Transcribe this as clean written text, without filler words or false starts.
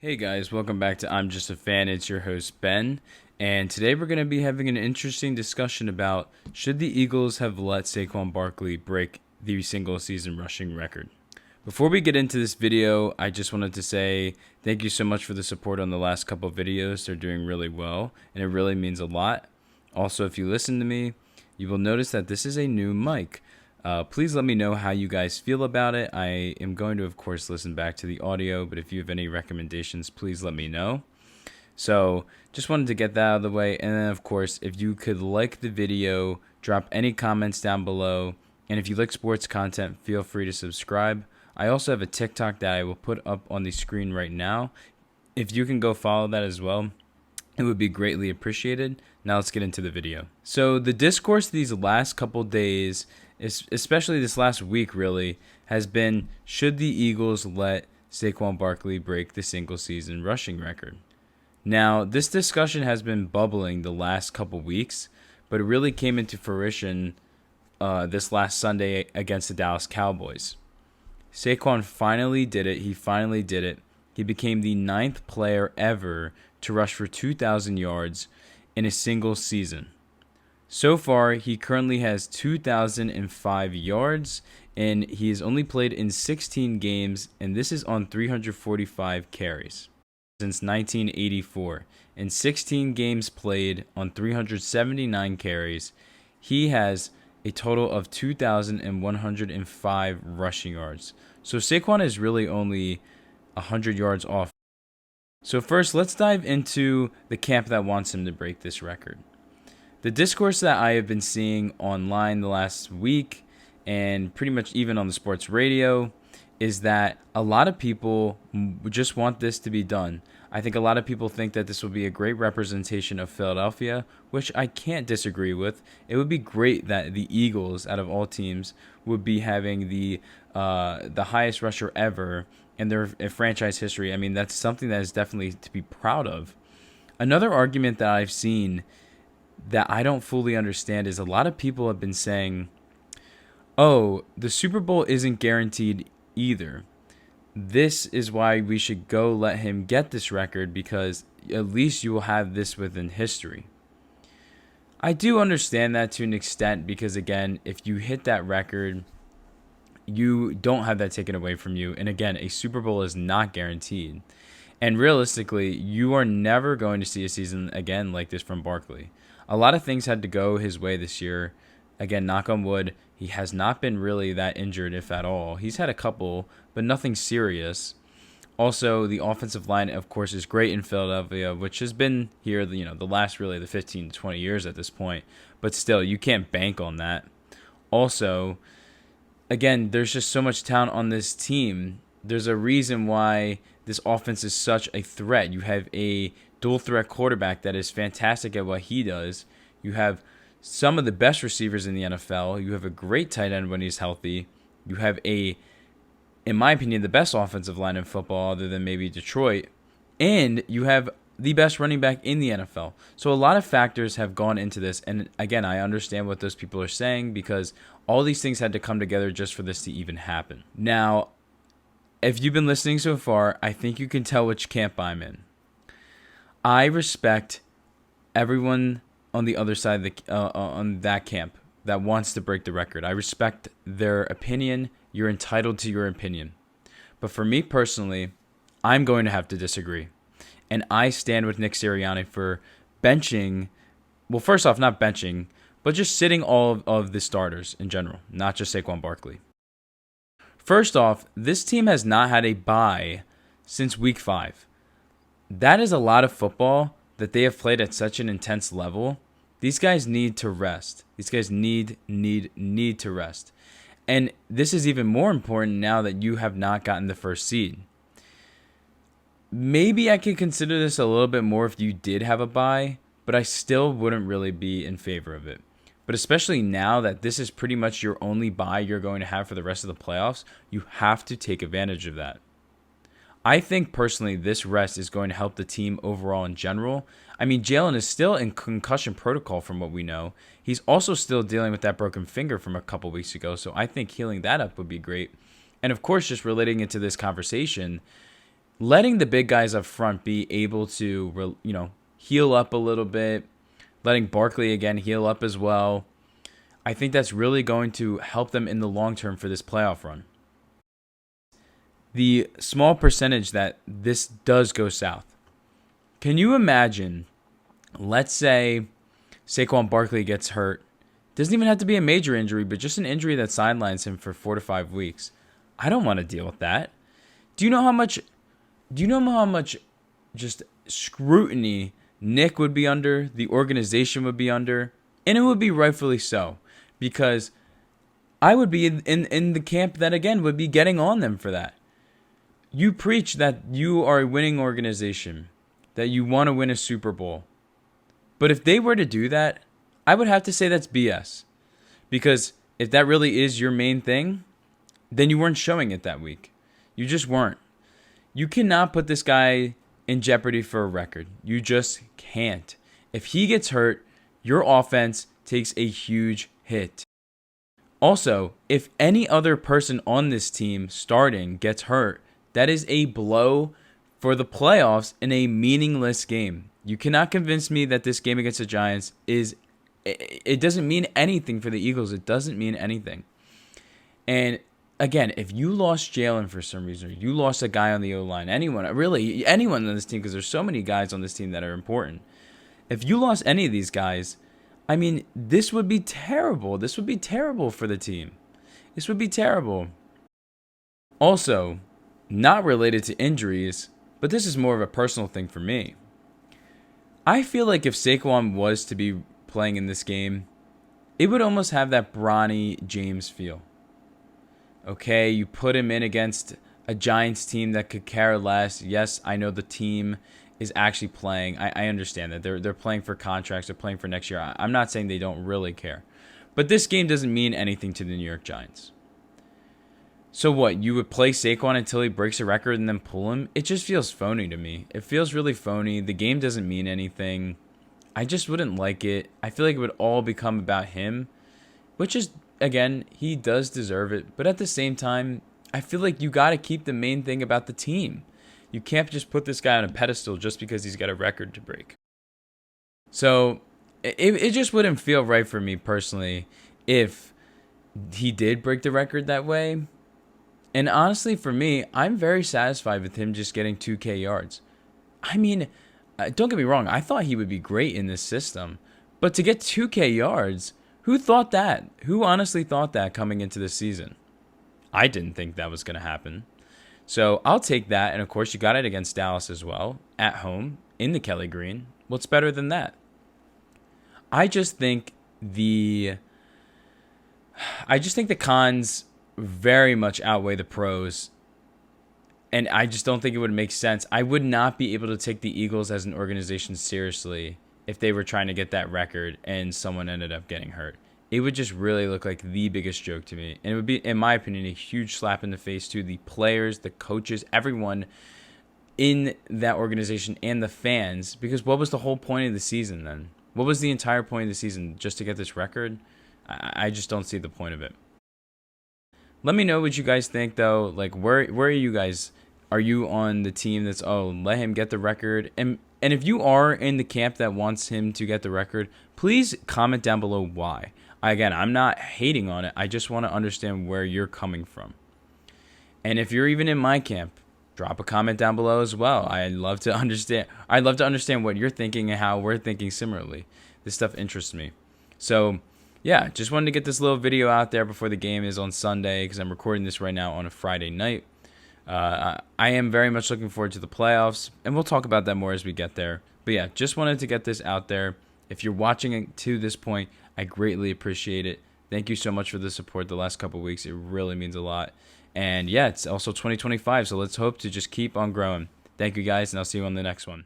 Hey guys, welcome back to I'm Just a Fan. It's your host Ben, and today we're going to be having an interesting discussion about should the Eagles have let Saquon Barkley break the single season rushing record. Before we get into this video, I just wanted to say thank you so much for the support on the last couple of videos. They're doing really well, and it really means a lot. Also, if you listen to me, you will notice that this is a new mic. Please let me know how you guys feel about it. I am going to, of course, listen back to the audio, but if you have any recommendations, please let me know. So just wanted to get that out of the way. And then, of course, if you could like the video, drop any comments down below. And if you like sports content, feel free to subscribe. I also have a TikTok that I will put up on the screen right now. If you can go follow that as well, it would be greatly appreciated. Now let's get into the video. So the discourse these last couple days, especially this last week really, has been should the Eagles let Saquon Barkley break the single season rushing record. Now this discussion has been bubbling the last couple weeks, but it really came into fruition this last Sunday against the Dallas Cowboys. Saquon finally did it. He finally did it. He became the 9th player ever to rush for 2,000 yards in a single season. So far, he currently has 2,005 yards, and he has only played in 16 games, and this is on 345 carries. Since 1984, in 16 games played on 379 carries, he has a total of 2,105 rushing yards. So Saquon is really only 100 yards off. So first, let's dive into the camp that wants him to break this record. The discourse that I have been seeing online the last week, and pretty much even on the sports radio, is that a lot of people just want this to be done. I think a lot of people think that this will be a great representation of Philadelphia, which I can't disagree with. It would be great that the Eagles, out of all teams, would be having the highest rusher ever in their franchise history. I mean, that's something that is definitely to be proud of. Another argument that I've seen that I don't fully understand is a lot of people have been saying, oh, the Super Bowl isn't guaranteed either. This is why we should go let him get this record because at least you will have this within history. I do understand that to an extent because, again, if you hit that record, you don't have that taken away from you. And again, a Super Bowl is not guaranteed. And realistically, you are never going to see a season again like this from Barkley. A lot of things had to go his way this year. Again, knock on wood, he has not been really that injured, if at all. He's had a couple, but nothing serious. Also, the offensive line, of course, is great in Philadelphia, which has been here, the last really the 15 to 20 years at this point. But still, you can't bank on that. Also, again, there's just so much talent on this team. There's a reason why this offense is such a threat. You have a dual threat quarterback that is fantastic at what he does. You have some of the best receivers in the NFL. You have a great tight end when he's healthy. You have in my opinion, the best offensive line in football other than maybe Detroit. And you have the best running back in the NFL. So a lot of factors have gone into this. And again, I understand what those people are saying because all these things had to come together just for this to even happen. Now, if you've been listening so far, I think you can tell which camp I'm in. I respect everyone on the other side of on that camp that wants to break the record. I respect their opinion. You're entitled to your opinion. But for me personally, I'm going to have to disagree. And I stand with Nick Sirianni for benching, well, first off, not benching, but just sitting all of the starters in general, not just Saquon Barkley. First off, this team has not had a bye since week 5. That is a lot of football that they have played at such an intense level. These guys need to rest. These guys need to rest. And this is even more important now that you have not gotten the first seed. Maybe I could consider this a little bit more if you did have a bye, but I still wouldn't really be in favor of it. But especially now that this is pretty much your only bye you're going to have for the rest of the playoffs, you have to take advantage of that. I think personally this rest is going to help the team overall in general. I mean, Jalen is still in concussion protocol from what we know. He's also still dealing with that broken finger from a couple weeks ago, so I think healing that up would be great. And of course, just relating into this conversation, letting the big guys up front be able to, heal up a little bit, letting Barkley again heal up as well, I think that's really going to help them in the long term for this playoff run. The small percentage that this does go south. Can you imagine, let's say Saquon Barkley gets hurt. Doesn't even have to be a major injury, but just an injury that sidelines him for 4 to 5 weeks. I don't want to deal with that. Do you know how much just scrutiny Nick would be under, the organization would be under, and it would be rightfully so, because I would be in the camp that, again, would be getting on them for that. You preach that you are a winning organization, that you want to win a Super Bowl. But if they were to do that, I would have to say that's BS. Because if that really is your main thing, then you weren't showing it that week. You just weren't. You cannot put this guy in jeopardy for a record. You just can't. If he gets hurt, your offense takes a huge hit. Also, if any other person on this team starting gets hurt, that is a blow for the playoffs in a meaningless game. You cannot convince me that this game against the Giants it doesn't mean anything for the Eagles. It doesn't mean anything. And again, if you lost Jalen for some reason, or you lost a guy on the O-line, anyone on this team, because there's so many guys on this team that are important. If you lost any of these guys, I mean, this would be terrible. This would be terrible for the team. This would be terrible. Also, not related to injuries, but this is more of a personal thing for me. I feel like if Saquon was to be playing in this game, it would almost have that Bronny James feel. Okay, you put him in against a Giants team that could care less. Yes, I know the team is actually playing. I understand that. They're playing for contracts. They're playing for next year. I'm not saying they don't really care. But this game doesn't mean anything to the New York Giants. So what, you would play Saquon until he breaks a record and then pull him? It just feels phony to me. It feels really phony. The game doesn't mean anything. I just wouldn't like it. I feel like it would all become about him, which is, again, he does deserve it. But at the same time, I feel like you got to keep the main thing about the team. You can't just put this guy on a pedestal just because he's got a record to break. So it just wouldn't feel right for me personally if he did break the record that way. And honestly, for me, I'm very satisfied with him just getting 2K yards. I mean, don't get me wrong. I thought he would be great in this system. But to get 2K yards, who thought that? Who honestly thought that coming into the season? I didn't think that was going to happen. So I'll take that. And, of course, you got it against Dallas as well, at home, in the Kelly Green. What's better than that? I just think the cons very much outweigh the pros. And I just don't think it would make sense. I would not be able to take the Eagles as an organization seriously if they were trying to get that record and someone ended up getting hurt. It would just really look like the biggest joke to me. And it would be, in my opinion, a huge slap in the face to the players, the coaches, everyone in that organization and the fans. Because what was the whole point of the season then? What was the entire point of the season? Just to get this record? I just don't see the point of it. Let me know what you guys think, though. Like, where are you guys? Are you on the team that's, let him get the record? And if you are in the camp that wants him to get the record, please comment down below why. Again, I'm not hating on it. I just want to understand where you're coming from. And if you're even in my camp, drop a comment down below as well. I'd love to understand what you're thinking and how we're thinking similarly. This stuff interests me. So, yeah, just wanted to get this little video out there before the game is on Sunday, because I'm recording this right now on a Friday night. I am very much looking forward to the playoffs, and we'll talk about that more as we get there. But yeah, just wanted to get this out there. If you're watching it to this point, I greatly appreciate it. Thank you so much for the support the last couple of weeks. It really means a lot. And yeah, it's also 2025, so let's hope to just keep on growing. Thank you guys, and I'll see you on the next one.